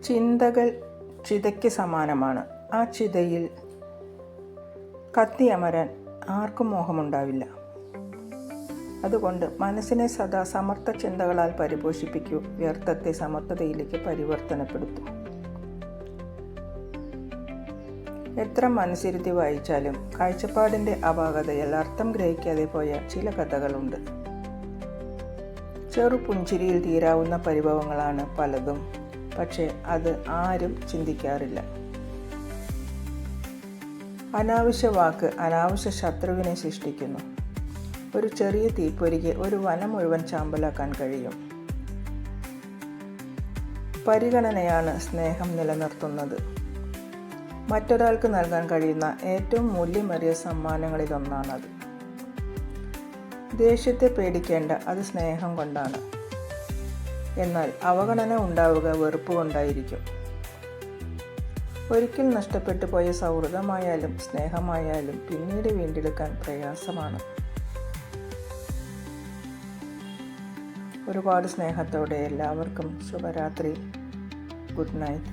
ചിന്തകൾ ചിതയ്ക്ക് സമാനമാണ്. ആ ചിതയിൽ കത്തിയമരാൻ ആർക്കും മോഹമുണ്ടാവില്ല. അതുകൊണ്ട് മനസ്സിനെ സദാ സമർത്ഥ ചിന്തകളാൽ പരിപോഷിപ്പിക്കൂ. വ്യർത്ഥത്തെ സമർത്ഥതയിലേക്ക് പരിവർത്തനപ്പെടുത്തൂ. എത്ര മനസ്സിരുത്തി വായിച്ചാലും കാഴ്ചപ്പാടിൻ്റെ അപാകതയിൽ അർത്ഥം ഗ്രഹിക്കാതെ പോയ ചില കഥകളുണ്ട്. ചെറുപുഞ്ചിരിയിൽ തീരാവുന്ന പരിഭവങ്ങളാണ് പലതും. പക്ഷേ അത് ആരും ചിന്തിക്കാറില്ല. അനാവശ്യ വാക്ക് അനാവശ്യ ശത്രുവിനെ സൃഷ്ടിക്കുന്നു. ഒരു ചെറിയ തീപ്പൊരിക്ക് ഒരു വനം മുഴുവൻ ചാമ്പലാക്കാൻ കഴിയും. പരിഗണനയാണ് സ്നേഹം നിലനിർത്തുന്നത്. മറ്റൊരാൾക്ക് നൽകാൻ കഴിയുന്ന ഏറ്റവും മൂല്യമേറിയ സമ്മാനങ്ങളിലൊന്നാണത്. ദേഷ്യത്തെ പേടിക്കേണ്ട, അത് സ്നേഹം കൊണ്ടാണ്. എന്നാൽ അവഗണന ഉണ്ടാവുക വെറുപ്പ് കൊണ്ടായിരിക്കും. ഒരിക്കൽ നഷ്ടപ്പെട്ടു പോയ സൗഹൃദമായാലും സ്നേഹമായാലും പിന്നീട് വീണ്ടെടുക്കാൻ പ്രയാസമാണ്. ഒരുപാട് സ്നേഹത്തോടെ എല്ലാവർക്കും ശുഭരാത്രി. Good night.